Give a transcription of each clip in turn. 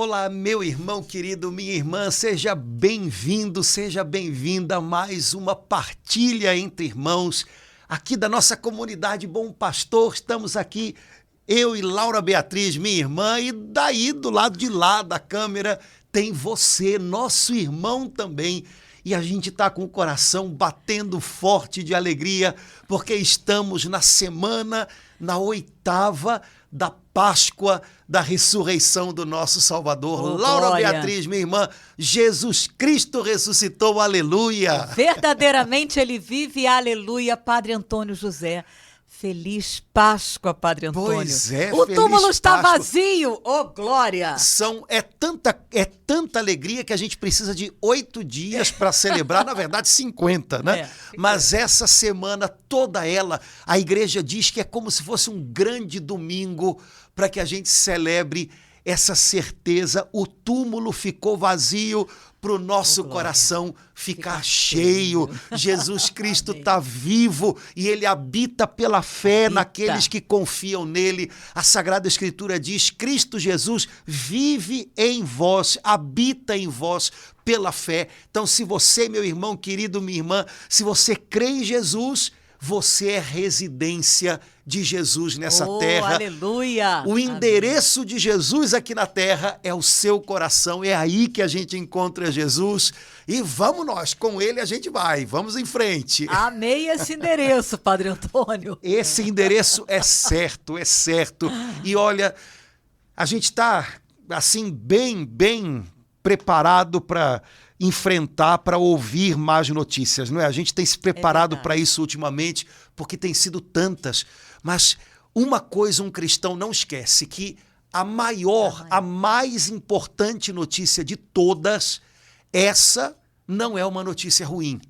Olá, meu irmão querido, minha irmã, seja bem-vindo, seja bem-vinda a mais uma partilha entre irmãos aqui da nossa comunidade Bom Pastor. Estamos aqui, eu e Laura Beatriz, minha irmã, e daí do lado de lá da câmera tem você, nosso irmão também. E a gente está com o coração batendo forte de alegria, porque estamos na semana, na 8ª da Páscoa, da ressurreição do nosso Salvador. Oh, Laura glória. Beatriz, minha irmã, Jesus Cristo ressuscitou, aleluia! Verdadeiramente ele vive, aleluia, Padre Antônio José. Feliz Páscoa, Padre Antônio. Pois é, o feliz túmulo está Páscoa. vazio, oh glória! É tanta alegria que a gente precisa de 8 dias para celebrar, na verdade 50, né? Mas essa semana, toda ela, a igreja diz que é como se fosse um grande domingo para que a gente celebre essa certeza. O túmulo ficou vazio para o nosso coração ficar cheio. Jesus Cristo está vivo e ele habita pela fé naqueles que confiam nele. A Sagrada Escritura diz: Cristo Jesus vive em vós, habita em vós pela fé. Então, se você, meu irmão querido, minha irmã, se você crê em Jesus, você é residência de Jesus nessa terra. Aleluia! O endereço de Jesus aqui na terra é o seu coração. É aí que a gente encontra Jesus. E vamos nós, com ele a gente vai. Vamos em frente. Amei esse endereço, Padre Antônio. Esse endereço é certo, é certo. E olha, a gente está assim bem preparado para enfrentar, para ouvir mais notícias, não é? A gente tem se preparado para isso ultimamente, porque tem sido tantas. Mas uma coisa um cristão não esquece, que a mais importante notícia de todas, essa não é uma notícia ruim.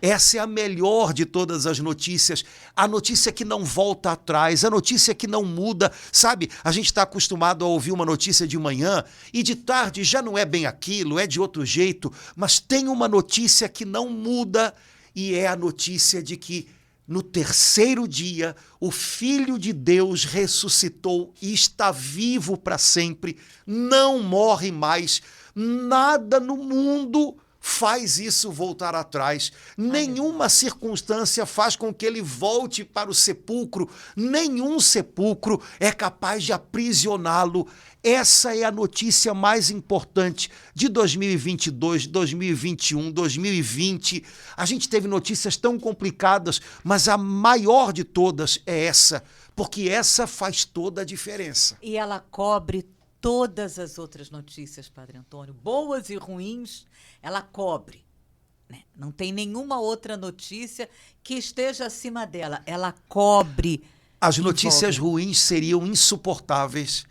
Essa é a melhor de todas as notícias, a notícia que não volta atrás, a notícia que não muda, sabe? A gente está acostumado a ouvir uma notícia de manhã e de tarde já não é bem aquilo, é de outro jeito, mas tem uma notícia que não muda e é a notícia de que no 3º dia o Filho de Deus ressuscitou e está vivo para sempre, não morre mais, nada no mundo faz isso voltar atrás. Nenhuma circunstância faz com que ele volte para o sepulcro. Nenhum sepulcro é capaz de aprisioná-lo. Essa é a notícia mais importante de 2022, 2021, 2020. A gente teve notícias tão complicadas, mas a maior de todas é essa, porque essa faz toda a diferença. E ela cobre todas as outras notícias, Padre Antônio, boas e ruins, ela cobre. Né? Não tem nenhuma outra notícia que esteja acima dela. Ela cobre. As notícias ruins seriam insuportáveis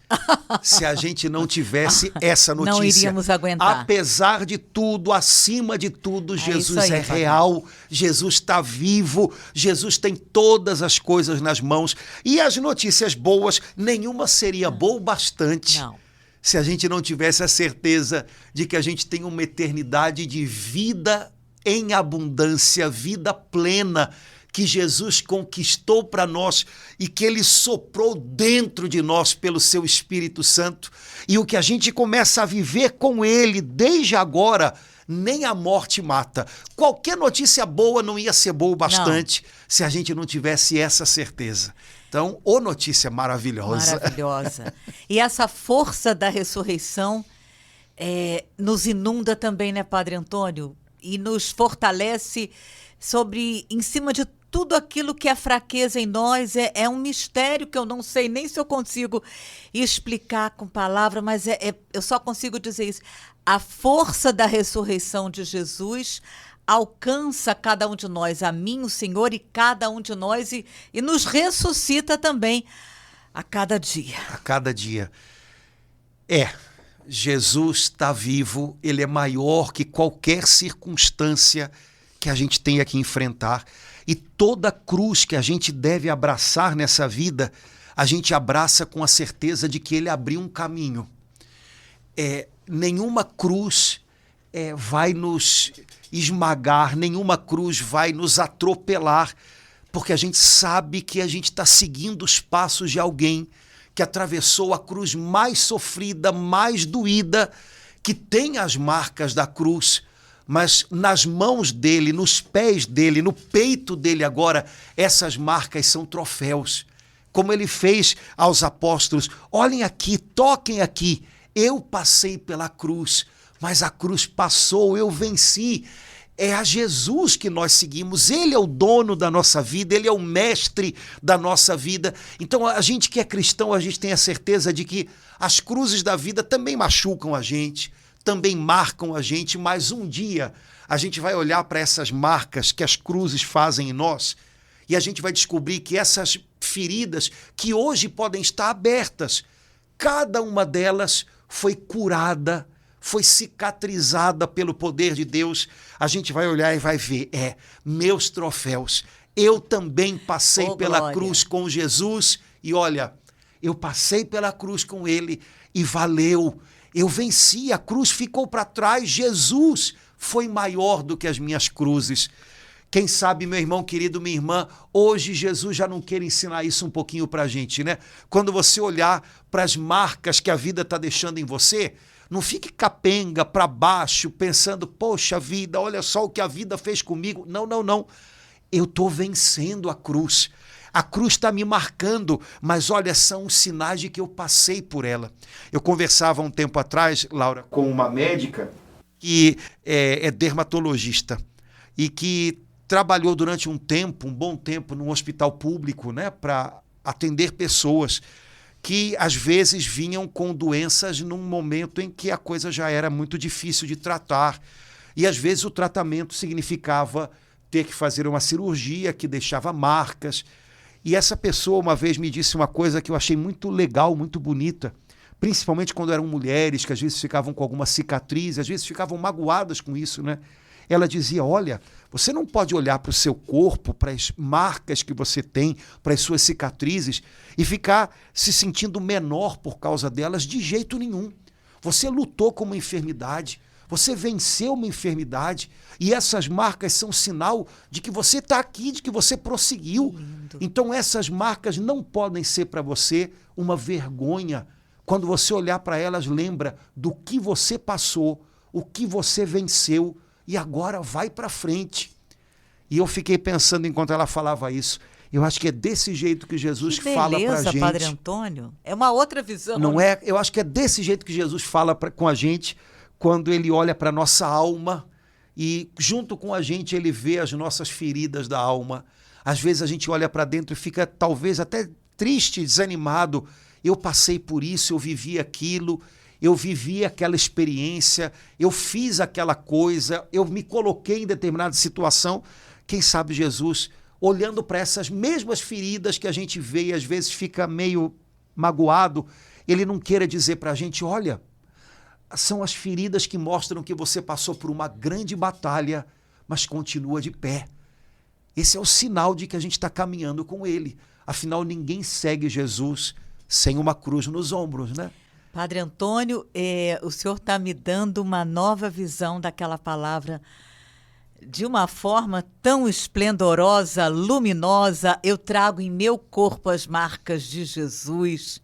se a gente não tivesse essa notícia. Não iríamos aguentar. Apesar de tudo, acima de tudo, Jesus aí, é real, Jesus está vivo, Jesus tem todas as coisas nas mãos. E as notícias boas, nenhuma seria boa o bastante se a gente não tivesse a certeza de que a gente tem uma eternidade de vida em abundância, vida plena, que Jesus conquistou para nós e que ele soprou dentro de nós pelo seu Espírito Santo. E o que a gente começa a viver com ele desde agora, nem a morte mata. Qualquer notícia boa não ia ser boa o bastante se a gente não tivesse essa certeza. Então, ô notícia maravilhosa. Maravilhosa. E essa força da ressurreição nos inunda também, né, Padre Antônio? E nos fortalece em cima de tudo aquilo que é fraqueza em nós. É um mistério que eu não sei nem se eu consigo explicar com palavra, mas eu só consigo dizer isso. A força da ressurreição de Jesus alcança cada um de nós, a mim, o Senhor, e cada um de nós, e nos ressuscita também a cada dia. A cada dia. Jesus está vivo, ele é maior que qualquer circunstância que a gente tenha que enfrentar. E toda cruz que a gente deve abraçar nessa vida, a gente abraça com a certeza de que ele abriu um caminho. Nenhuma cruz vai nos esmagar, nenhuma cruz vai nos atropelar, porque a gente sabe que a gente está seguindo os passos de alguém que atravessou a cruz mais sofrida, mais doída, que tem as marcas da cruz, mas nas mãos dele, nos pés dele, no peito dele agora, essas marcas são troféus. Como ele fez aos apóstolos, olhem aqui, toquem aqui, eu passei pela cruz, mas a cruz passou, eu venci. É a Jesus que nós seguimos, ele é o dono da nossa vida, ele é o mestre da nossa vida. Então a gente que é cristão, a gente tem a certeza de que as cruzes da vida também machucam a gente, também marcam a gente, mas um dia a gente vai olhar para essas marcas que as cruzes fazem em nós e a gente vai descobrir que essas feridas que hoje podem estar abertas, cada uma delas foi curada, foi cicatrizada pelo poder de Deus. A gente vai olhar e vai ver, meus troféus. Eu também passei pela glória. cruz com Jesus e olha, eu passei pela cruz com ele e valeu. Eu venci, a cruz ficou para trás, Jesus foi maior do que as minhas cruzes. Quem sabe, meu irmão querido, minha irmã, hoje Jesus já não quer ensinar isso um pouquinho para a gente, né? Quando você olhar para as marcas que a vida está deixando em você, não fique capenga para baixo, pensando, poxa vida, olha só o que a vida fez comigo. Não, não, não. Eu estou vencendo a cruz. A cruz está me marcando, mas olha, são os sinais de que eu passei por ela. Eu conversava um tempo atrás, Laura, com uma médica que é dermatologista e que trabalhou durante um bom tempo, num hospital público, né, para atender pessoas que às vezes vinham com doenças num momento em que a coisa já era muito difícil de tratar. E às vezes o tratamento significava ter que fazer uma cirurgia que deixava marcas. E essa pessoa uma vez me disse uma coisa que eu achei muito legal, muito bonita, principalmente quando eram mulheres que às vezes ficavam com alguma cicatriz, às vezes ficavam magoadas com isso, né? Ela dizia, olha, você não pode olhar para o seu corpo, para as marcas que você tem, para as suas cicatrizes e ficar se sentindo menor por causa delas de jeito nenhum. Você lutou com uma enfermidade, você venceu uma enfermidade e essas marcas são sinal de que você está aqui, de que você prosseguiu. Lindo. Então essas marcas não podem ser para você uma vergonha. Quando você olhar para elas, lembra do que você passou, o que você venceu, e agora vai para frente. E eu fiquei pensando enquanto ela falava isso. Eu acho que é desse jeito que Jesus fala para a gente. Padre Antônio. É uma outra visão. Não é? Eu acho que é desse jeito que Jesus fala com a gente quando ele olha para a nossa alma e junto com a gente ele vê as nossas feridas da alma. Às vezes a gente olha para dentro e fica talvez até triste, desanimado. Eu passei por isso, eu vivi aquilo. Eu vivi aquela experiência, eu fiz aquela coisa, eu me coloquei em determinada situação. Quem sabe Jesus, olhando para essas mesmas feridas que a gente vê e às vezes fica meio magoado, ele não queira dizer para a gente, olha, são as feridas que mostram que você passou por uma grande batalha, mas continua de pé. Esse é o sinal de que a gente está caminhando com ele. Afinal, ninguém segue Jesus sem uma cruz nos ombros, né? Padre Antônio, o senhor está me dando uma nova visão daquela palavra de uma forma tão esplendorosa, luminosa. Eu trago em meu corpo as marcas de Jesus.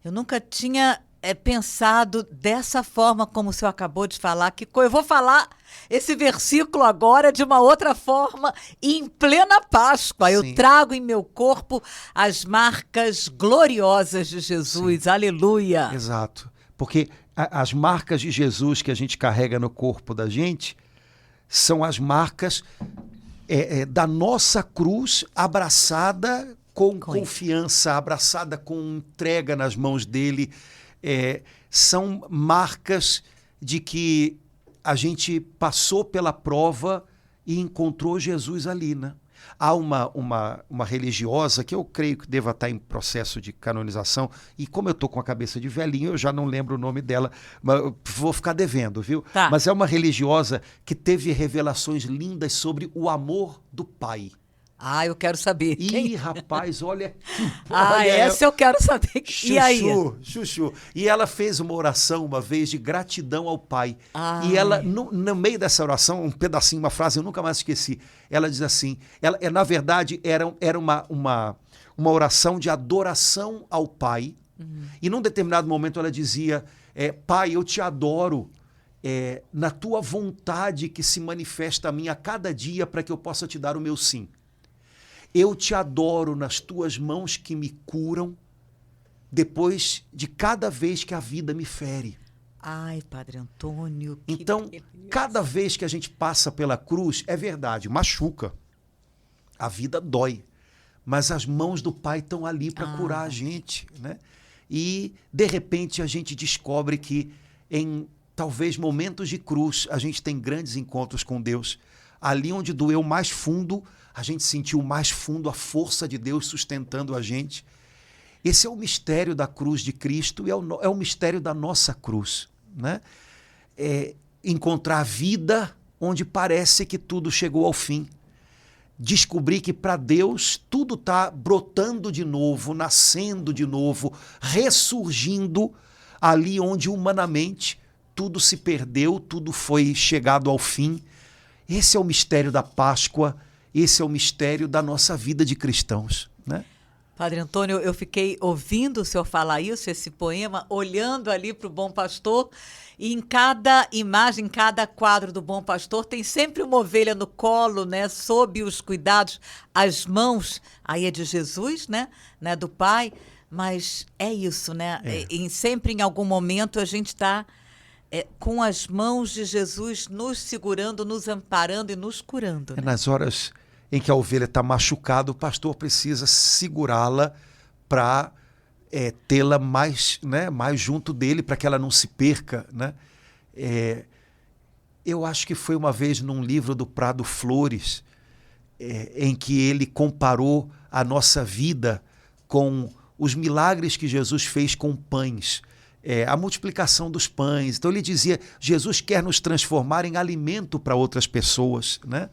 Eu nunca tinha pensado dessa forma como o senhor acabou de falar. Eu vou falar esse versículo agora de uma outra forma, em plena Páscoa. Sim. Eu trago em meu corpo as marcas gloriosas de Jesus. Sim. Aleluia. Exato. Porque as marcas de Jesus que a gente carrega no corpo da gente são as marcas da nossa cruz abraçada com confiança, abraçada com entrega nas mãos dele. São marcas de que a gente passou pela prova e encontrou Jesus ali, né? Há uma religiosa que eu creio que deva estar em processo de canonização, e como eu estou com a cabeça de velhinho, eu já não lembro o nome dela, mas vou ficar devendo, viu? Tá. Mas é uma religiosa que teve revelações lindas sobre o amor do Pai. Ah, eu quero saber. Ih, rapaz, olha... Essa eu quero saber. Chuchu, E aí? Chuchu. E ela fez uma oração uma vez de gratidão ao Pai. Ai. E ela, no meio dessa oração, um pedacinho, uma frase, eu nunca mais esqueci. Ela diz assim, na verdade, era uma oração de adoração ao Pai, E num determinado momento ela dizia, Pai, eu te adoro na tua vontade que se manifesta a mim a cada dia para que eu possa te dar o meu sim. Eu te adoro nas tuas mãos que me curam depois de cada vez que a vida me fere. Ai, Padre Antônio, que Então, beleza. cada vez que a gente passa pela cruz, é verdade, machuca. A vida dói. Mas as mãos do Pai estão ali para curar a gente, né? E, de repente, a gente descobre que em talvez momentos de cruz, a gente tem grandes encontros com Deus. Ali onde doeu mais fundo, a gente sentiu mais fundo a força de Deus sustentando a gente. Esse é o mistério da cruz de Cristo e é o mistério da nossa cruz, né? Encontrar vida onde parece que tudo chegou ao fim. Descobrir que para Deus tudo está brotando de novo, nascendo de novo, ressurgindo ali onde humanamente tudo se perdeu, tudo foi chegado ao fim. Esse é o mistério da Páscoa, esse é o mistério da nossa vida de cristãos, né? Padre Antônio, eu fiquei ouvindo o senhor falar isso, esse poema, olhando ali para o Bom Pastor, e em cada imagem, em cada quadro do Bom Pastor, tem sempre uma ovelha no colo, né, sob os cuidados, as mãos, aí é de Jesus, né, do Pai, mas é isso, né? Sempre em algum momento a gente está com as mãos de Jesus nos segurando, nos amparando e nos curando. Né? Nas horas em que a ovelha está machucada, o pastor precisa segurá-la para tê-la mais, né, mais junto dele, para que ela não se perca, né? Eu acho que foi uma vez num livro do Prado Flores, em que ele comparou a nossa vida com os milagres que Jesus fez com pães, a multiplicação dos pães. Então ele dizia, Jesus quer nos transformar em alimento para outras pessoas, né?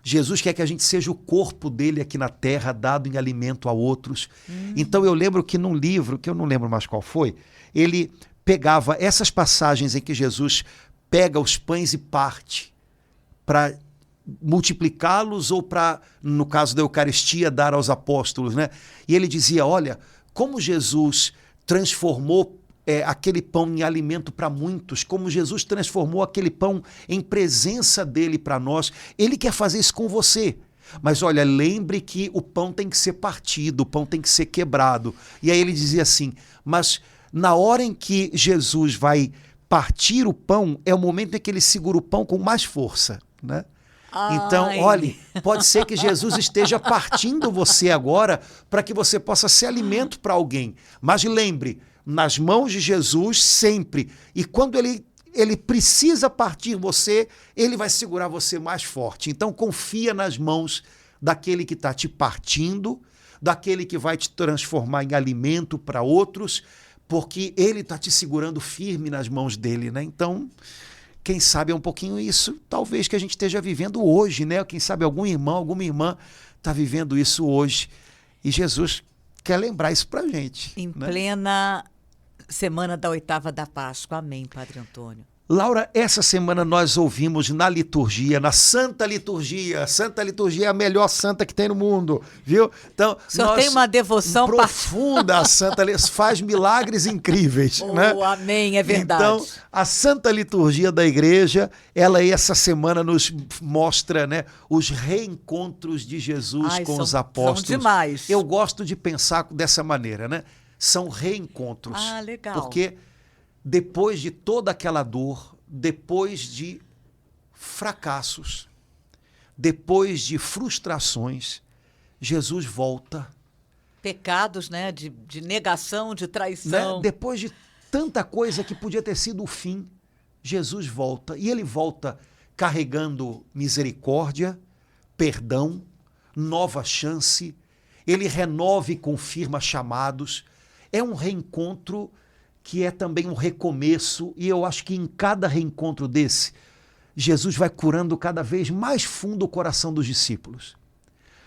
Jesus quer que a gente seja o corpo dele aqui na terra, dado em alimento a outros. Então eu lembro que num livro, que eu não lembro mais qual foi, ele pegava essas passagens em que Jesus pega os pães e parte para multiplicá-los ou para, no caso da Eucaristia, dar aos apóstolos, né? E ele dizia, olha, como Jesus transformou aquele pão em alimento para muitos, como Jesus transformou aquele pão em presença dele para nós, ele quer fazer isso com você. Mas olha, lembre que o pão tem que ser partido, o pão tem que ser quebrado. E aí ele dizia assim, mas na hora em que Jesus vai partir o pão, é o momento em que ele segura o pão com mais força, né? Então, olhe, pode ser que Jesus esteja partindo você agora para que você possa ser alimento para alguém. Mas lembre, nas mãos de Jesus sempre. E quando ele precisa partir você, ele vai segurar você mais forte. Então confia nas mãos daquele que está te partindo, daquele que vai te transformar em alimento para outros, porque ele está te segurando firme nas mãos dele, né? Então, quem sabe é um pouquinho isso, talvez que a gente esteja vivendo hoje, né? Quem sabe algum irmão, alguma irmã está vivendo isso hoje. E Jesus quer lembrar isso para a gente. Em plena semana da oitava da Páscoa. Amém, Padre Antônio. Laura, essa semana nós ouvimos na liturgia, na Santa Liturgia. Santa Liturgia é a melhor santa que tem no mundo, viu? Então, o senhor tem uma devoção profunda à Santa Liturgia, faz milagres incríveis, né? Amém, é verdade. Então, a Santa Liturgia da Igreja, ela essa semana nos mostra, né, os reencontros de Jesus com os apóstolos. São demais. Eu gosto de pensar dessa maneira, né? São reencontros. Legal. Porque depois de toda aquela dor, depois de fracassos, depois de frustrações, Jesus volta. Pecados, né? De negação, de traição. Né? Depois de tanta coisa que podia ter sido o fim, Jesus volta. E ele volta carregando misericórdia, perdão, nova chance. Ele renova e confirma chamados. É um reencontro que é também um recomeço, e eu acho que em cada reencontro desse, Jesus vai curando cada vez mais fundo o coração dos discípulos.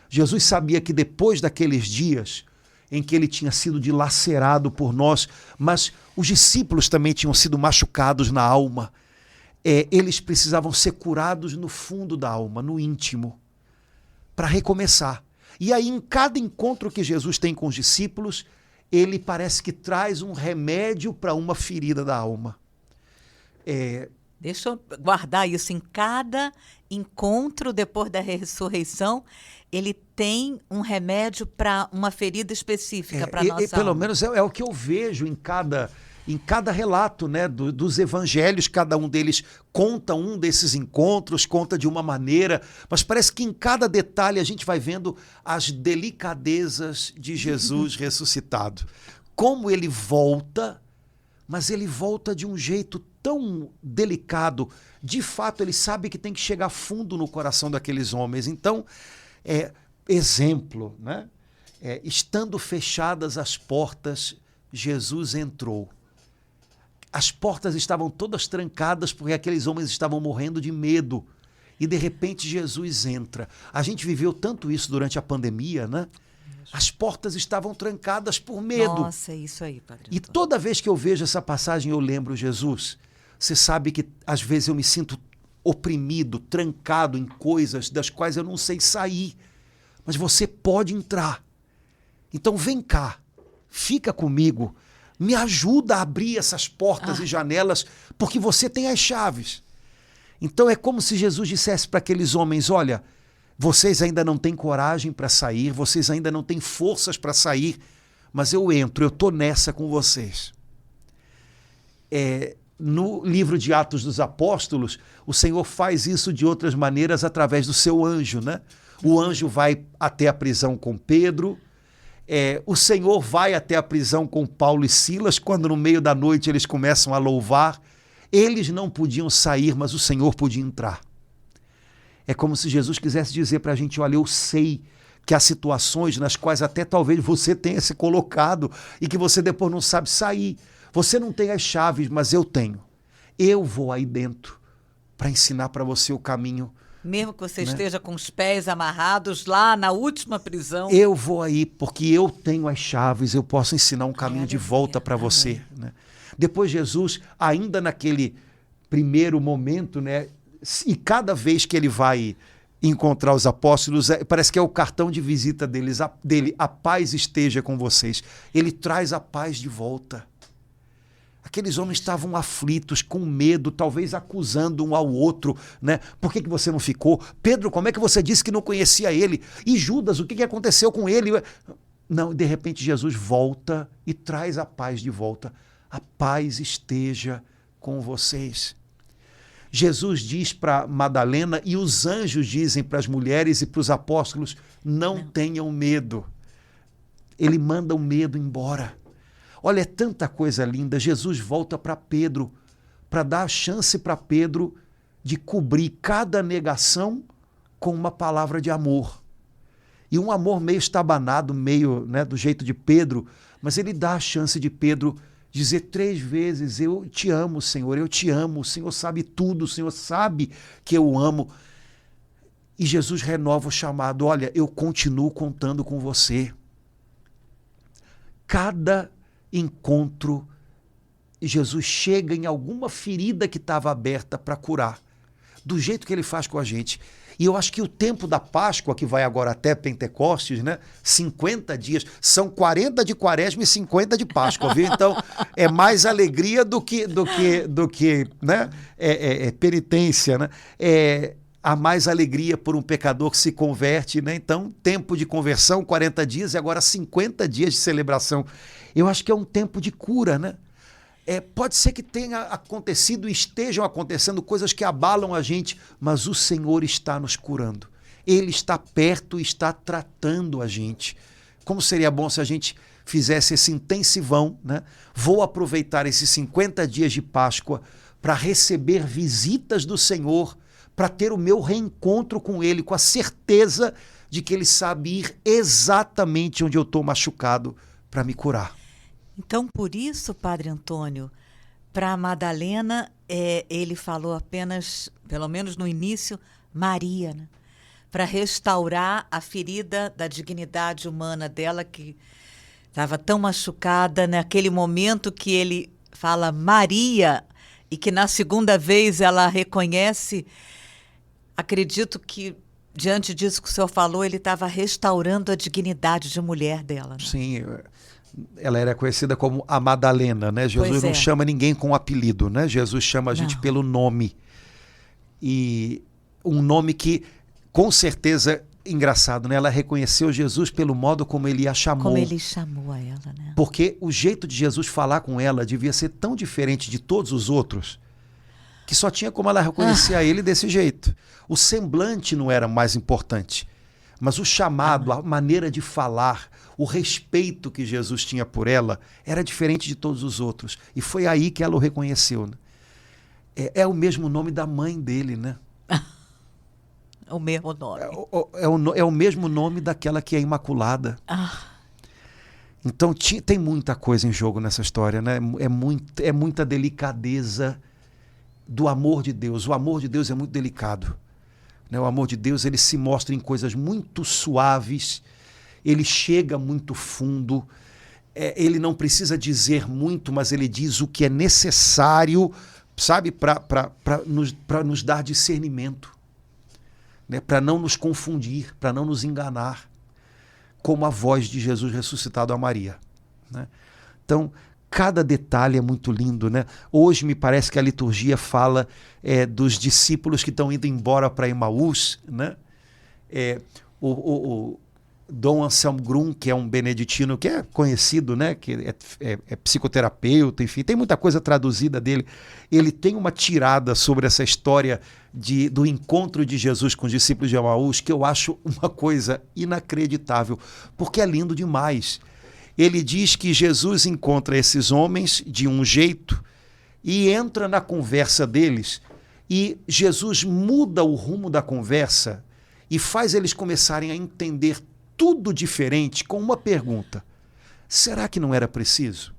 Jesus sabia que depois daqueles dias em que ele tinha sido dilacerado por nós, mas os discípulos também tinham sido machucados na alma, eles precisavam ser curados no fundo da alma, no íntimo, para recomeçar. E aí, em cada encontro que Jesus tem com os discípulos, ele parece que traz um remédio para uma ferida da alma. Deixa eu guardar isso. Em cada encontro depois da ressurreição, ele tem um remédio para uma ferida específica para a nossa pelo alma. menos é o que eu vejo em cada relato, né, dos evangelhos. Cada um deles conta um desses encontros, conta de uma maneira, mas parece que em cada detalhe a gente vai vendo as delicadezas de Jesus ressuscitado. Como ele volta, mas ele volta de um jeito tão delicado. De fato, ele sabe que tem que chegar fundo no coração daqueles homens. Então, exemplo, né? Estando fechadas as portas, Jesus entrou. As portas estavam todas trancadas porque aqueles homens estavam morrendo de medo. E, de repente, Jesus entra. A gente viveu tanto isso durante a pandemia, né? As portas estavam trancadas por medo. Nossa, é isso aí, Padre E Antônio. toda vez que eu vejo essa passagem, eu lembro Jesus. Você sabe que, às vezes, eu me sinto oprimido, trancado em coisas das quais eu não sei sair. Mas você pode entrar. Então, vem cá. Fica comigo. Me ajuda a abrir essas portas e janelas, porque você tem as chaves. Então é como se Jesus dissesse para aqueles homens: olha, vocês ainda não têm coragem para sair, vocês ainda não têm forças para sair, mas eu entro, eu estou nessa com vocês. No livro de Atos dos Apóstolos, o Senhor faz isso de outras maneiras através do seu anjo, né? O anjo vai até a prisão com Pedro. O Senhor vai até a prisão com Paulo e Silas, quando no meio da noite eles começam a louvar. Eles não podiam sair, mas o Senhor podia entrar. É como se Jesus quisesse dizer para a gente: olha, eu sei que há situações nas quais até talvez você tenha se colocado e que você depois não sabe sair. Você não tem as chaves, mas eu tenho. Eu vou aí dentro para ensinar para você o caminho. Mesmo que você esteja com os pés amarrados lá na última prisão. Eu vou aí porque eu tenho as chaves, eu posso ensinar um caminho de volta para você. Né? Depois Jesus, ainda naquele primeiro momento, né, e cada vez que ele vai encontrar os apóstolos, parece que é o cartão de visita dele: a paz esteja com vocês. Ele traz a paz de volta. Aqueles homens estavam aflitos, com medo, talvez acusando um ao outro, né? Por que você não ficou? Pedro, como é que você disse que não conhecia ele? E Judas, o que aconteceu com ele? Não, de repente Jesus volta e traz a paz de volta. A paz esteja com vocês. Jesus diz para Madalena, e os anjos dizem para as mulheres e para os apóstolos: não tenham medo. Ele manda o medo embora. Olha, é tanta coisa linda. Jesus volta para Pedro, para dar a chance para Pedro de cobrir cada negação com uma palavra de amor. E um amor meio estabanado, meio, né, do jeito de Pedro, mas ele dá a chance de Pedro dizer 3 vezes: eu te amo, Senhor, eu te amo, o Senhor sabe tudo, o Senhor sabe que eu o amo. E Jesus renova o chamado: olha, eu continuo contando com você. Cada encontro, Jesus chega em alguma ferida que estava aberta para curar, do jeito que ele faz com a gente. E eu acho que o tempo da Páscoa, que vai agora até Pentecostes, né? 50 dias, são 40 de Quaresma e 50 de Páscoa, viu? Então, é mais alegria do que né? Penitência, né? Há mais alegria por um pecador que se converte, né? Então, tempo de conversão, 40 dias, e agora 50 dias de celebração. Eu acho que é um tempo de cura, né? Pode ser que tenha acontecido e estejam acontecendo coisas que abalam a gente, mas o Senhor está nos curando. Ele está perto e está tratando a gente. Como seria bom se a gente fizesse esse intensivão, né? Vou aproveitar esses 50 dias de Páscoa para receber visitas do Senhor, para ter o meu reencontro com Ele, com a certeza de que Ele sabe ir exatamente onde eu estou machucado para me curar. Então, por isso, Padre Antônio, para Madalena, ele falou apenas, pelo menos no início, Maria, né? Para restaurar a ferida da dignidade humana dela, que estava tão machucada, naquele momento que ele fala Maria, e que na segunda vez ela reconhece. Acredito que, diante disso que o senhor falou, ele estava restaurando a dignidade de mulher dela. Né? Sim, Ela era conhecida como a Madalena, né? Jesus não chama ninguém com apelido, né? Jesus chama a gente pelo nome. E um nome que, com certeza, engraçado, né? Ela reconheceu Jesus pelo modo como ele a chamou. Como ele chamou a ela, né? Porque o jeito de Jesus falar com ela devia ser tão diferente de todos os outros, que só tinha como ela reconhecer a ele desse jeito. O semblante não era mais importante, mas o chamado, a maneira de falar, o respeito que Jesus tinha por ela era diferente de todos os outros. E foi aí que ela o reconheceu, né? É o mesmo nome da mãe dele, né? O mesmo nome. É o mesmo nome daquela que é Imaculada. Então tem muita coisa em jogo nessa história, né? É muita delicadeza do amor de Deus. O amor de Deus é muito delicado, né? O amor de Deus, ele se mostra em coisas muito suaves, ele chega muito fundo, ele não precisa dizer muito, mas ele diz o que é necessário, sabe, para nos dar discernimento, né? Para não nos confundir, para não nos enganar, como a voz de Jesus ressuscitado a Maria, né? Então, cada detalhe é muito lindo, né? Hoje me parece que a liturgia fala dos discípulos que estão indo embora para Emaús, né? O Dom Anselmo Grum, que é um beneditino que é conhecido, né? Que é psicoterapeuta, enfim, tem muita coisa traduzida dele. Ele tem uma tirada sobre essa história do encontro de Jesus com os discípulos de Emaús, que eu acho uma coisa inacreditável, porque é lindo demais. Ele diz que Jesus encontra esses homens de um jeito e entra na conversa deles, e Jesus muda o rumo da conversa e faz eles começarem a entender tudo diferente com uma pergunta: será que não era preciso?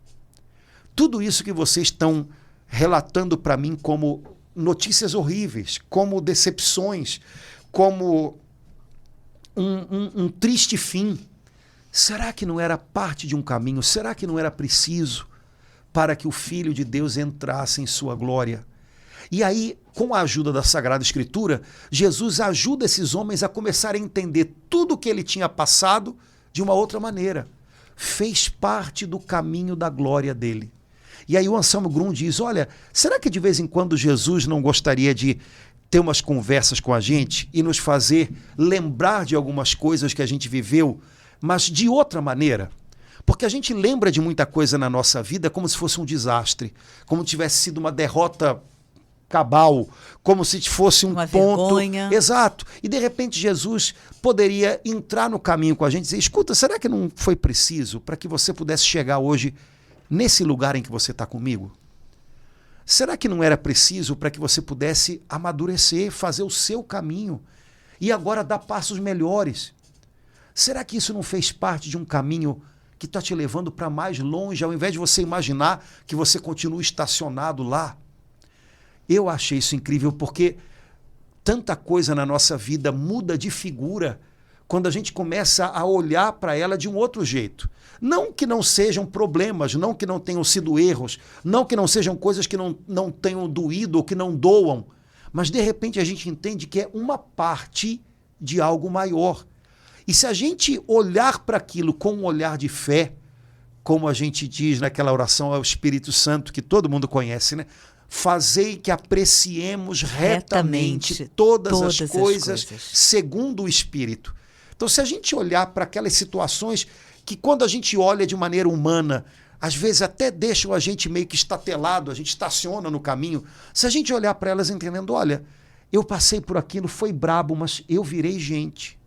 Tudo isso que vocês estão relatando para mim como notícias horríveis, como decepções, como um triste fim, será que não era parte de um caminho? Será que não era preciso para que o Filho de Deus entrasse em sua glória? E aí, com a ajuda da Sagrada Escritura, Jesus ajuda esses homens a começarem a entender tudo o que ele tinha passado de uma outra maneira. Fez parte do caminho da glória dele. E aí o Anselmo Grum diz: olha, será que de vez em quando Jesus não gostaria de ter umas conversas com a gente e nos fazer lembrar de algumas coisas que a gente viveu, mas de outra maneira? Porque a gente lembra de muita coisa na nossa vida como se fosse um desastre, como se tivesse sido uma derrota cabal, como se fosse uma ponto... vergonha. Exato. E de repente Jesus poderia entrar no caminho com a gente e dizer: escuta, será que não foi preciso para que você pudesse chegar hoje nesse lugar em que você está comigo? Será que não era preciso para que você pudesse amadurecer, fazer o seu caminho e agora dar passos melhores? Será que isso não fez parte de um caminho que está te levando para mais longe, ao invés de você imaginar que você continua estacionado lá? Eu achei isso incrível, porque tanta coisa na nossa vida muda de figura quando a gente começa a olhar para ela de um outro jeito. Não que não sejam problemas, não que não tenham sido erros, não que não sejam coisas que não tenham doído ou que não doam, mas de repente a gente entende que é uma parte de algo maior. E se a gente olhar para aquilo com um olhar de fé, como a gente diz naquela oração ao Espírito Santo, que todo mundo conhece, né? Fazei que apreciemos retamente todas as coisas segundo o Espírito. Então, se a gente olhar para aquelas situações que, quando a gente olha de maneira humana, às vezes até deixam a gente meio que estatelado, a gente estaciona no caminho. Se a gente olhar para elas entendendo: olha, eu passei por aquilo, foi brabo, mas eu virei gente.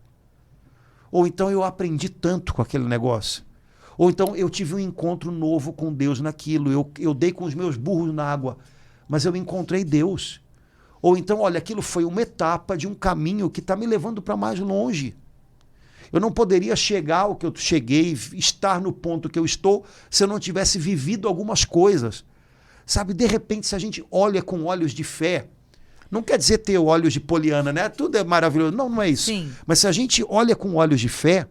Ou então eu aprendi tanto com aquele negócio. Ou então eu tive um encontro novo com Deus naquilo, eu dei com os meus burros na água, mas eu encontrei Deus. Ou então, olha, aquilo foi uma etapa de um caminho que está me levando para mais longe. Eu não poderia chegar ao que eu cheguei, estar no ponto que eu estou, se eu não tivesse vivido algumas coisas. Sabe, de repente, se a gente olha com olhos de fé, não quer dizer ter olhos de Poliana, né? Tudo é maravilhoso. Não, não é isso. Sim. Mas se a gente olha com olhos de fé,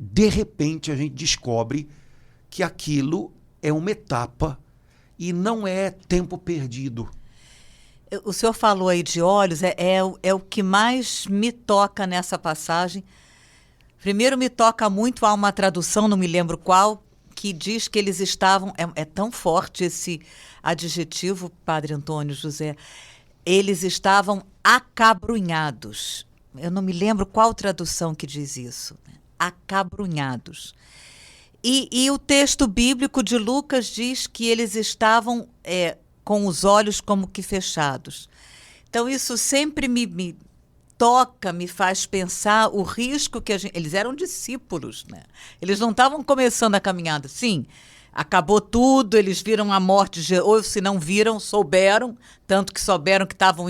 de repente a gente descobre que aquilo é uma etapa e não é tempo perdido. O senhor falou aí de olhos, é o que mais me toca nessa passagem, Primeiro me toca muito, há uma tradução, não me lembro qual, que diz que eles estavam, é tão forte esse adjetivo, Padre Antônio José, eles estavam acabrunhados. Eu não me lembro qual tradução que diz isso. Né? Acabrunhados. E o texto bíblico de Lucas diz que eles estavam com os olhos como que fechados. Então isso sempre me toca, me faz pensar o risco que eles eram discípulos, né? Eles não estavam começando a caminhada. Sim, acabou tudo, eles viram a morte, ou se não viram, souberam, tanto que souberam que estavam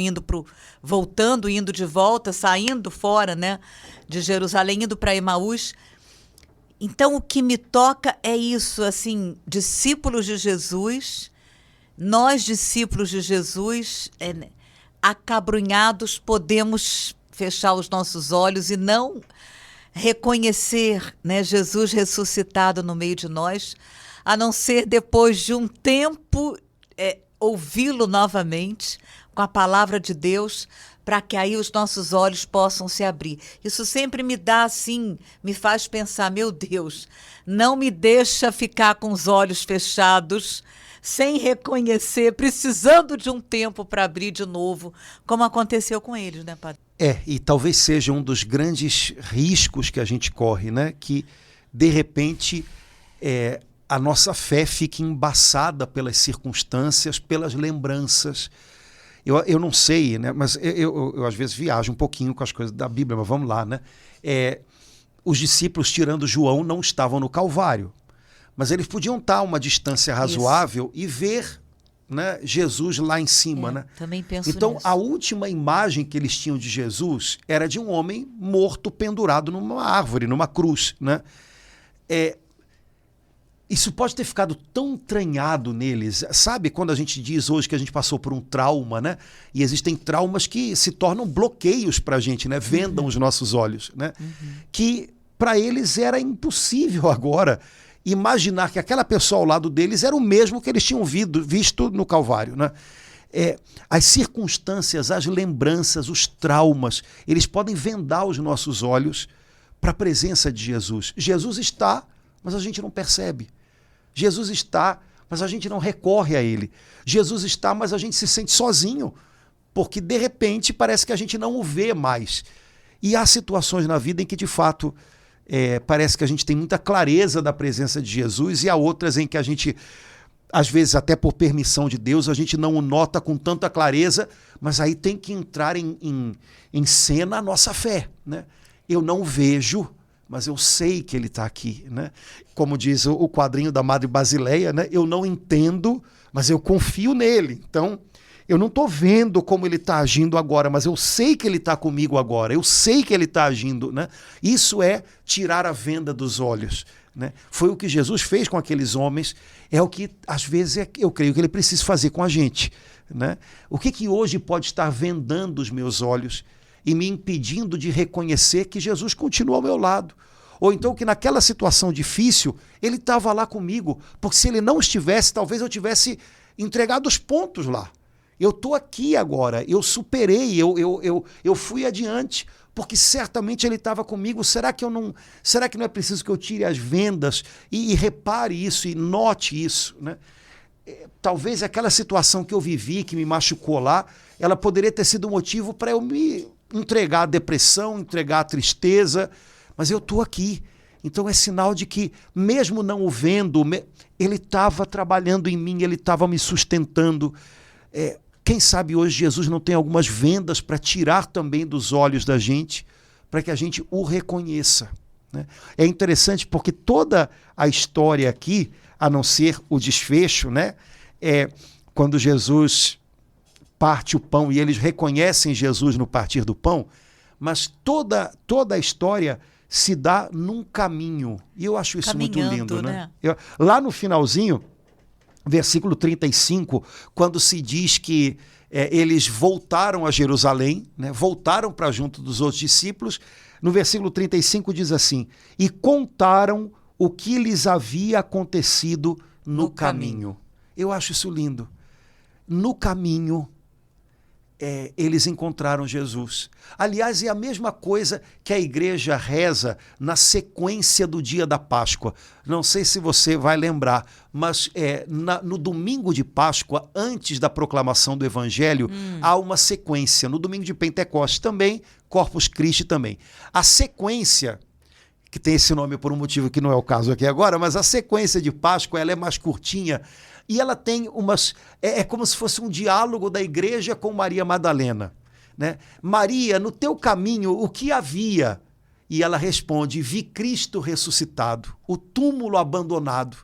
voltando, indo de volta, saindo fora, né, de Jerusalém, indo para Emaús. Então, o que me toca é isso, assim, discípulos de Jesus, nós, discípulos de Jesus, acabrunhados, podemos fechar os nossos olhos e não reconhecer, né, Jesus ressuscitado no meio de nós, a não ser depois de um tempo ouvi-lo novamente com a palavra de Deus, para que aí os nossos olhos possam se abrir. Isso sempre me dá assim, me faz pensar, meu Deus, não me deixa ficar com os olhos fechados, sem reconhecer, precisando de um tempo para abrir de novo, como aconteceu com eles, né, Padre? E talvez seja um dos grandes riscos que a gente corre, né? Que, de repente, a nossa fé fique embaçada pelas circunstâncias, pelas lembranças. Eu não sei, né? Mas eu às vezes viajo um pouquinho com as coisas da Bíblia, mas vamos lá, né? Os discípulos, tirando João, não estavam no Calvário. Mas eles podiam estar a uma distância razoável e ver, né, Jesus lá em cima. Né? Também penso então, nisso. A última imagem que eles tinham de Jesus era de um homem morto, pendurado numa árvore, numa cruz. Né? Isso pode ter ficado tão entranhado neles. Sabe quando a gente diz hoje que a gente passou por um trauma, né? E existem traumas que se tornam bloqueios para a gente, né? Vendam os nossos olhos. Né? Que para eles era impossível agora imaginar que aquela pessoa ao lado deles era o mesmo que eles tinham visto no Calvário. Né? As circunstâncias, as lembranças, os traumas, eles podem vendar os nossos olhos para a presença de Jesus. Jesus está, mas a gente não percebe. Jesus está, mas a gente não recorre a Ele. Jesus está, mas a gente se sente sozinho, porque de repente parece que a gente não o vê mais. E há situações na vida em que, de fato, parece que a gente tem muita clareza da presença de Jesus, e há outras em que a gente, às vezes até por permissão de Deus, a gente não o nota com tanta clareza, mas aí tem que entrar em cena a nossa fé. Né? Eu não vejo, mas eu sei que ele está aqui. Né? Como diz o quadrinho da Madre Basileia, né? Eu não entendo, mas eu confio nele. Então, eu não estou vendo como ele está agindo agora, mas eu sei que ele está comigo agora, eu sei que ele está agindo. Né? Isso é tirar a venda dos olhos. Né? Foi o que Jesus fez com aqueles homens, é o que às vezes eu creio que ele precisa fazer com a gente. Né? O que hoje pode estar vendando os meus olhos e me impedindo de reconhecer que Jesus continua ao meu lado? Ou então que naquela situação difícil ele estava lá comigo, porque se ele não estivesse, talvez eu tivesse entregado os pontos lá. Eu estou aqui agora, eu superei, eu fui adiante, porque certamente ele estava comigo. Será que não é preciso que eu tire as vendas e repare isso e note isso? Né? Talvez aquela situação que eu vivi, que me machucou lá, ela poderia ter sido um motivo para eu me entregar à depressão, entregar à tristeza, mas eu estou aqui. Então é sinal de que, mesmo não o vendo, ele estava trabalhando em mim, ele estava me sustentando. Quem sabe hoje Jesus não tem algumas vendas para tirar também dos olhos da gente, para que a gente o reconheça. Né? É interessante porque toda a história aqui, a não ser o desfecho, né? Quando Jesus parte o pão e eles reconhecem Jesus no partir do pão, mas toda a história se dá num caminho. E eu acho isso muito lindo. Né? Lá no finalzinho, versículo 35, quando se diz que eles voltaram a Jerusalém, né, voltaram para junto dos outros discípulos, no versículo 35 diz assim: e contaram o que lhes havia acontecido no caminho. Eu acho isso lindo. No caminho, eles encontraram Jesus. Aliás, é a mesma coisa que a igreja reza na sequência do dia da Páscoa. Não sei se você vai lembrar, mas no domingo de Páscoa, antes da proclamação do Evangelho, há uma sequência. No domingo de Pentecostes também, Corpus Christi também. A sequência, que tem esse nome por um motivo que não é o caso aqui agora, mas a sequência de Páscoa ela é mais curtinha, e ela tem umas... É como se fosse um diálogo da igreja com Maria Madalena. Né? Maria, no teu caminho, o que havia? E ela responde, vi Cristo ressuscitado, o túmulo abandonado.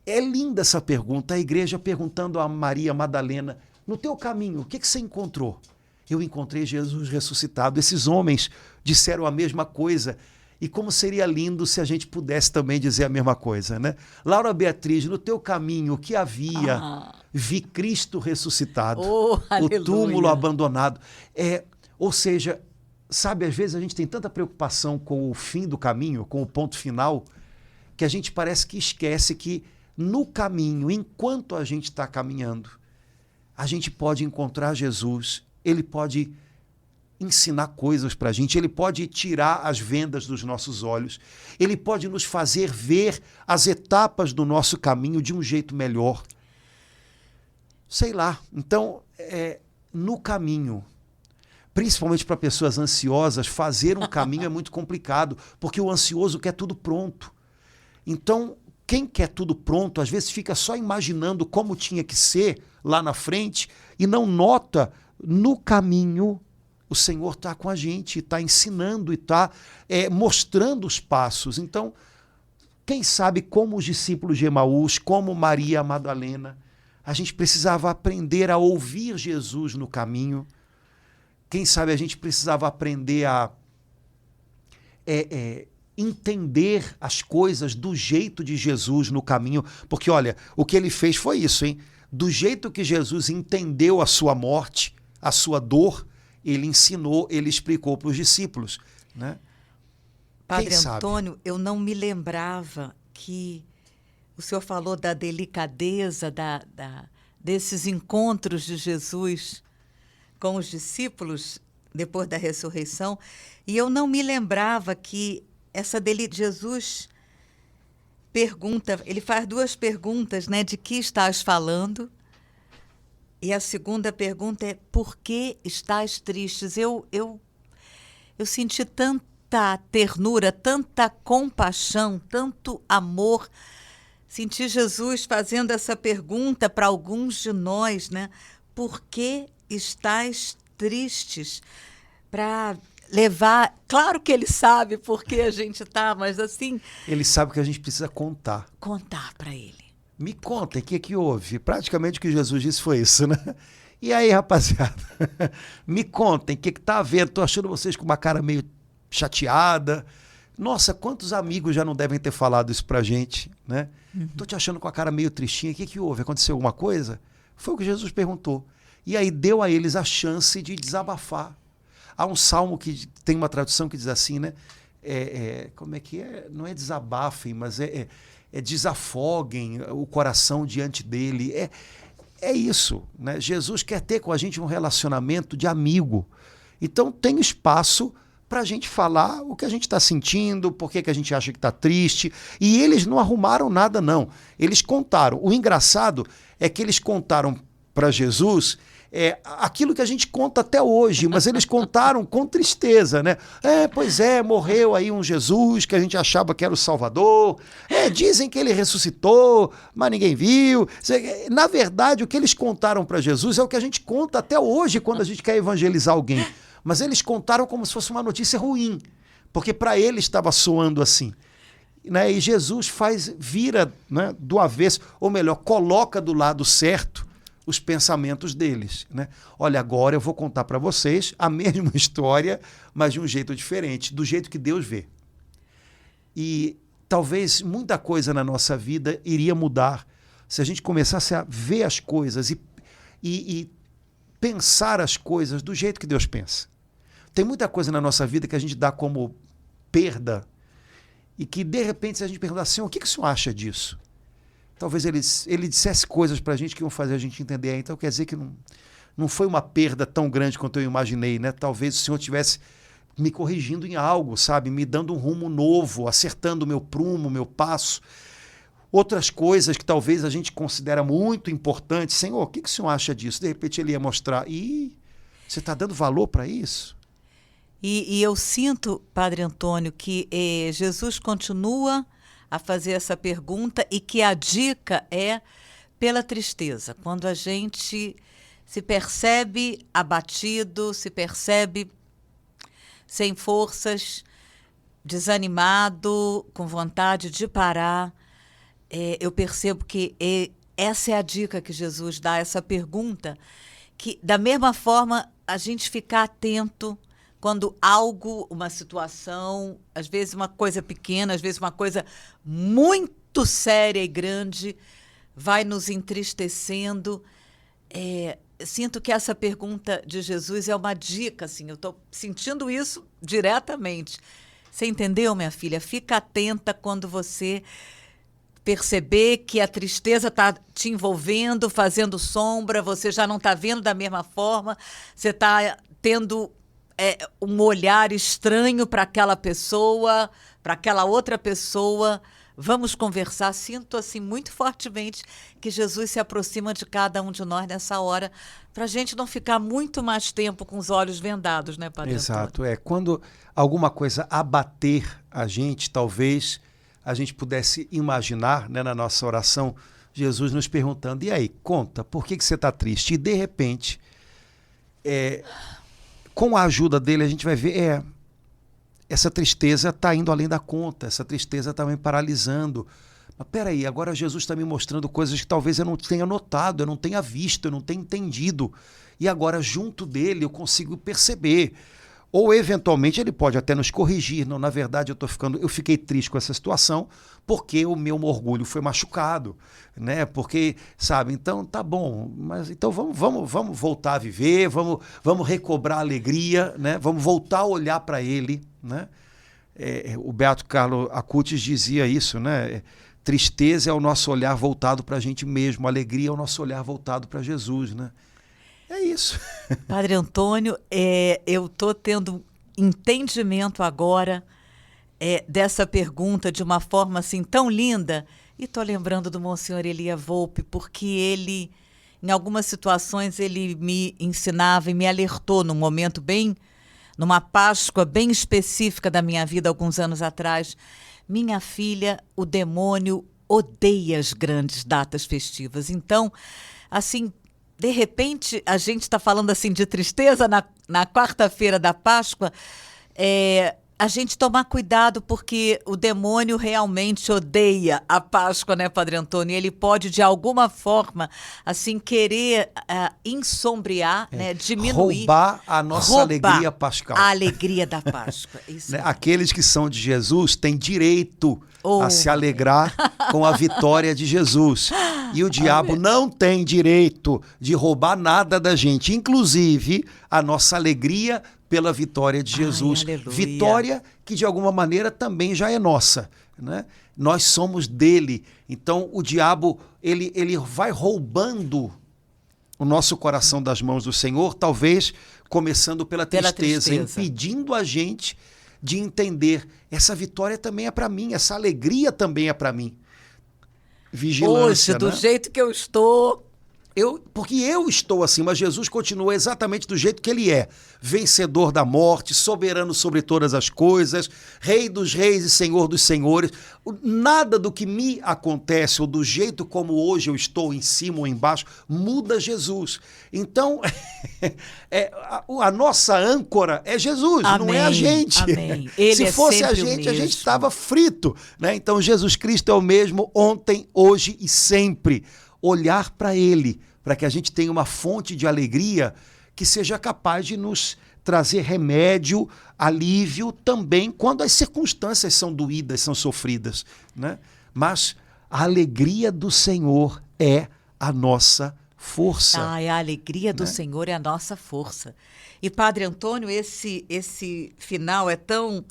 É linda essa pergunta, a igreja perguntando a Maria Madalena, no teu caminho, o que você encontrou? Eu encontrei Jesus ressuscitado. Esses homens disseram a mesma coisa. E como seria lindo se a gente pudesse também dizer a mesma coisa, né? Laura Beatriz, no teu caminho, o que havia? Vi Cristo ressuscitado, o túmulo abandonado. Ou seja, sabe, às vezes a gente tem tanta preocupação com o fim do caminho, com o ponto final, que a gente parece que esquece que no caminho, enquanto a gente está caminhando, a gente pode encontrar Jesus, ele pode ensinar coisas para a gente, ele pode tirar as vendas dos nossos olhos, ele pode nos fazer ver as etapas do nosso caminho de um jeito melhor. Sei lá, então, no caminho, principalmente para pessoas ansiosas, fazer um caminho é muito complicado, porque o ansioso quer tudo pronto. Então, quem quer tudo pronto, às vezes fica só imaginando como tinha que ser lá na frente e não nota no caminho. O Senhor está com a gente, está ensinando e está mostrando os passos. Então, quem sabe como os discípulos de Emaús, como Maria Madalena, a gente precisava aprender a ouvir Jesus no caminho. Quem sabe a gente precisava aprender a entender as coisas do jeito de Jesus no caminho. Porque, olha, o que ele fez foi isso, hein? Do jeito que Jesus entendeu a sua morte, a sua dor, ele ensinou, ele explicou para os discípulos. Né? Padre Antônio, eu não me lembrava que o senhor falou da delicadeza desses encontros de Jesus com os discípulos depois da ressurreição, e eu não me lembrava que Jesus pergunta, ele faz duas perguntas, né, de que estás falando? E a segunda pergunta é, por que estás tristes? Eu senti tanta ternura, tanta compaixão, tanto amor. Senti Jesus fazendo essa pergunta para alguns de nós, né? Por que estás tristes? Para levar... Claro que ele sabe por que a gente está, mas assim... Ele sabe que a gente precisa contar. Contar para ele. Me contem o que houve. Praticamente o que Jesus disse foi isso, né? E aí, rapaziada? Me contem o que está havendo. Estou achando vocês com uma cara meio chateada. Nossa, quantos amigos já não devem ter falado isso pra gente, né? Estou te achando com a cara meio tristinha. O que houve? Aconteceu alguma coisa? Foi o que Jesus perguntou. E aí deu a eles a chance de desabafar. Há um salmo que tem uma tradução que diz assim, né? Como é que é? Não é desabafem, mas desafoguem o coração diante dele. É isso, né? Jesus quer ter com a gente um relacionamento de amigo. Então tem espaço para a gente falar o que a gente está sentindo, por que a gente acha que está triste. E eles não arrumaram nada, não. Eles contaram. O engraçado é que eles contaram para Jesus aquilo que a gente conta até hoje, mas eles contaram com tristeza, né? Pois é, morreu aí um Jesus que a gente achava que era o Salvador. Dizem que ele ressuscitou, mas ninguém viu. Na verdade, o que eles contaram para Jesus é o que a gente conta até hoje quando a gente quer evangelizar alguém. Mas eles contaram como se fosse uma notícia ruim, porque para eles estava soando assim. Né? E Jesus vira, né, do avesso, ou melhor, coloca do lado certo os pensamentos deles. Né? Olha, agora eu vou contar para vocês a mesma história, mas de um jeito diferente, do jeito que Deus vê. E talvez muita coisa na nossa vida iria mudar se a gente começasse a ver as coisas e pensar as coisas do jeito que Deus pensa. Tem muita coisa na nossa vida que a gente dá como perda e que, de repente, se a gente perguntar assim, o que o senhor acha disso? Talvez ele dissesse coisas para a gente que iam fazer a gente entender. Então quer dizer que não foi uma perda tão grande quanto eu imaginei, né? Talvez o Senhor tivesse me corrigindo em algo, sabe? Me dando um rumo novo, acertando o meu prumo, o meu passo. Outras coisas que talvez a gente considera muito importantes. Senhor, o que o Senhor acha disso? De repente ele ia mostrar, você está dando valor para isso? E eu sinto, Padre Antônio, que Jesus continua a fazer essa pergunta e que a dica é pela tristeza. Quando a gente se percebe abatido, se percebe sem forças, desanimado, com vontade de parar, eu percebo que essa é a dica que Jesus dá, essa pergunta, que da mesma forma a gente ficar atento quando algo, uma situação, às vezes uma coisa pequena, às vezes uma coisa muito séria e grande, vai nos entristecendo. Sinto que essa pergunta de Jesus é uma dica, assim, eu estou sentindo isso diretamente. Você entendeu, minha filha? Fica atenta quando você perceber que a tristeza está te envolvendo, fazendo sombra, você já não está vendo da mesma forma, você está tendo um olhar estranho para aquela pessoa, para aquela outra pessoa. Vamos conversar. Sinto assim muito fortemente que Jesus se aproxima de cada um de nós nessa hora, para a gente não ficar muito mais tempo com os olhos vendados, né, Padre Exato, Antônio? quando alguma coisa abater a gente, talvez a gente pudesse imaginar, né, na nossa oração, Jesus nos perguntando, e aí, conta, por que você está triste? E de repente, com a ajuda dele, a gente vai ver, essa tristeza está indo além da conta, essa tristeza está me paralisando. Mas peraí, agora Jesus está me mostrando coisas que talvez eu não tenha notado, eu não tenha visto, eu não tenha entendido. E agora, junto dele, eu consigo perceber. Ou, eventualmente, ele pode até nos corrigir. Não, na verdade, eu fiquei triste com essa situação porque o meu orgulho foi machucado, né? Porque, sabe, então tá bom, mas então vamos voltar a viver, vamos recobrar a alegria, né? Vamos voltar a olhar para ele, né? O Beato Carlo Acutis dizia isso, né? Tristeza é o nosso olhar voltado para a gente mesmo, alegria é o nosso olhar voltado para Jesus, né? É isso. Padre Antônio, eu estou tendo entendimento agora dessa pergunta de uma forma assim tão linda, e estou lembrando do Monsenhor Elia Volpe, porque ele, em algumas situações, ele me ensinava e me alertou num momento numa Páscoa bem específica da minha vida, alguns anos atrás. Minha filha, o demônio odeia as grandes datas festivas. Então, assim, de repente, a gente está falando assim de tristeza na quarta-feira da Páscoa, a gente tomar cuidado, porque o demônio realmente odeia a Páscoa, né, Padre Antônio? Ele pode, de alguma forma, assim, querer ensombrear, né, diminuir. Roubar a nossa alegria pascal. A alegria da Páscoa. Isso. Né? Aqueles que são de Jesus têm direito a se alegrar com a vitória de Jesus. E o diabo não tem direito de roubar nada da gente, inclusive a nossa alegria pela vitória de Jesus. Ai, vitória que, de alguma maneira, também já é nossa, né? Nós somos dele. Então, o diabo, ele vai roubando o nosso coração das mãos do Senhor, talvez começando pela tristeza, impedindo a gente de entender, essa vitória também é para mim, essa alegria também é para mim. Vigilância, hoje, do né? jeito que eu estou... Porque eu estou assim, mas Jesus continua exatamente do jeito que ele é. Vencedor da morte, soberano sobre todas as coisas, Rei dos reis e Senhor dos senhores. Nada do que me acontece, ou do jeito como hoje eu estou em cima ou embaixo, muda Jesus. Então, a nossa âncora é Jesus, amém, não é a gente. Amém. Ele Se fosse a gente estava frito, né? Então, Jesus Cristo é o mesmo ontem, hoje e sempre. Olhar para ele, para que a gente tenha uma fonte de alegria que seja capaz de nos trazer remédio, alívio também quando as circunstâncias são doídas, são sofridas, né? Mas a alegria do Senhor é a nossa força. A alegria do Senhor é a nossa força. E, Padre Antônio, esse final é tão...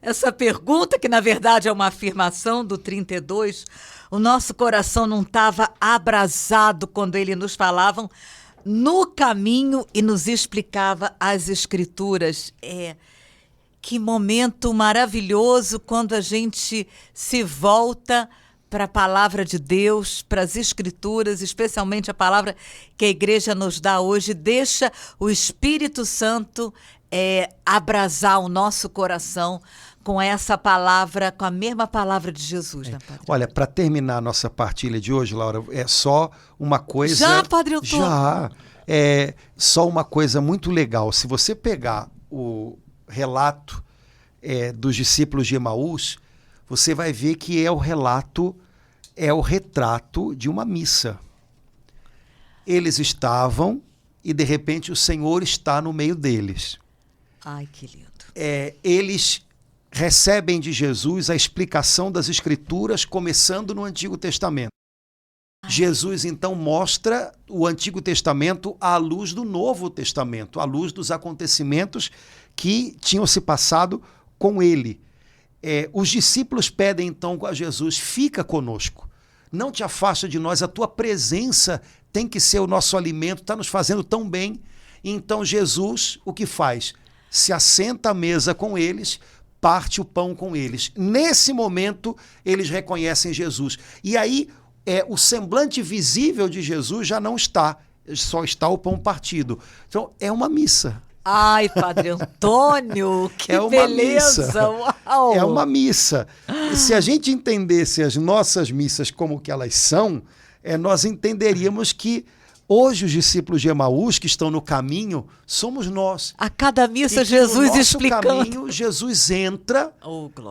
Essa pergunta, que na verdade é uma afirmação do 32, o nosso coração não estava abrasado quando eles nos falavam, no caminho e nos explicava as Escrituras. Que momento maravilhoso quando a gente se volta para a palavra de Deus, para as Escrituras, especialmente a palavra que a igreja nos dá hoje. Deixa o Espírito Santo abrasar o nosso coração com essa palavra, com a mesma palavra de Jesus, né, Padre? Olha, para terminar a nossa partilha de hoje, Laura, é só uma coisa... Já, Padre Antônio? Já. É só uma coisa muito legal. Se você pegar o relato dos discípulos de Emaús, você vai ver que é o retrato de uma missa. Eles estavam e, de repente, o Senhor está no meio deles. Ai, que lindo. Eles recebem de Jesus a explicação das Escrituras, começando no Antigo Testamento. Jesus, então, mostra o Antigo Testamento à luz do Novo Testamento, à luz dos acontecimentos que tinham se passado com ele. Os discípulos pedem, então, a Jesus, fica conosco, não te afasta de nós, a tua presença tem que ser o nosso alimento, está nos fazendo tão bem. Então, Jesus, o que faz? Se assenta à mesa com eles, parte o pão com eles. Nesse momento, eles reconhecem Jesus. E aí, o semblante visível de Jesus já não está, só está o pão partido. Então, é uma missa. Ai, Padre Antônio, que beleza! Missa. Uau. É uma missa. E se a gente entendesse as nossas missas como que elas são, nós entenderíamos que hoje os discípulos de Emaús que estão no caminho somos nós. A cada missa e Jesus no nosso explicando. Caminho, Jesus entra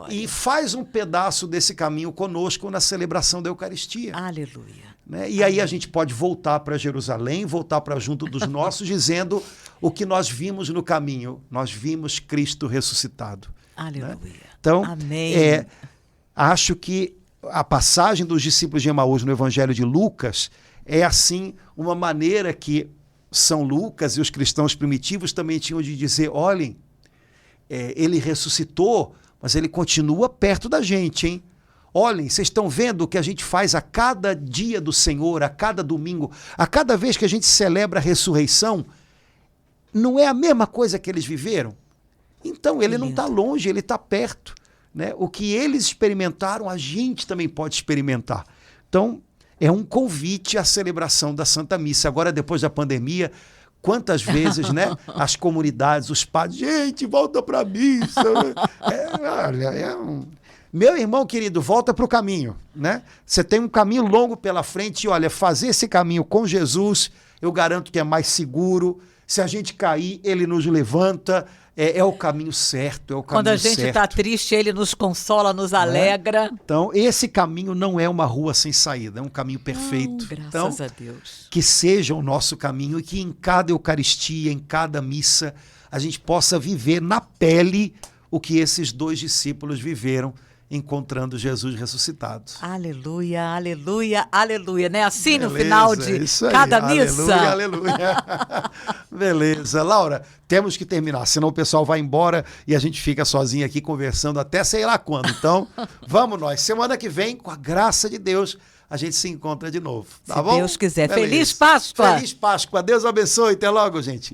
e faz um pedaço desse caminho conosco na celebração da Eucaristia. Aleluia. Né? E aí a gente pode voltar para Jerusalém, voltar para junto dos nossos, dizendo o que nós vimos no caminho. Nós vimos Cristo ressuscitado. Aleluia. Né? Então, amém. Acho que a passagem dos discípulos de Emaús no Evangelho de Lucas é, assim, uma maneira que São Lucas e os cristãos primitivos também tinham de dizer, olhem, ele ressuscitou, mas ele continua perto da gente, hein? Olhem, vocês estão vendo o que a gente faz a cada dia do Senhor, a cada domingo, a cada vez que a gente celebra a ressurreição, não é a mesma coisa que eles viveram? Então, ele não está longe, ele está perto. Né? O que eles experimentaram, a gente também pode experimentar. Então, é um convite à celebração da Santa Missa. Agora, depois da pandemia, quantas vezes, né, as comunidades, os padres, gente, volta para a missa. Meu irmão querido, volta para o caminho. Né? Você tem um caminho longo pela frente e, olha, fazer esse caminho com Jesus, eu garanto que é mais seguro. Se a gente cair, ele nos levanta. É o caminho certo, é o caminho certo. Quando a gente está triste, ele nos consola, nos alegra. Então, esse caminho não é uma rua sem saída, é um caminho perfeito. Graças a Deus. Que seja o nosso caminho e que em cada Eucaristia, em cada missa, a gente possa viver na pele o que esses dois discípulos viveram encontrando Jesus ressuscitado. Aleluia, aleluia, aleluia. Né? Assim no final de cada missa. Aleluia, aleluia. Beleza. Laura, temos que terminar, senão o pessoal vai embora e a gente fica sozinho aqui conversando até sei lá quando. Então, vamos nós. Semana que vem, com a graça de Deus, a gente se encontra de novo. Tá bom? Se Deus quiser. Beleza. Feliz Páscoa! Feliz Páscoa. Deus abençoe. Até logo, gente.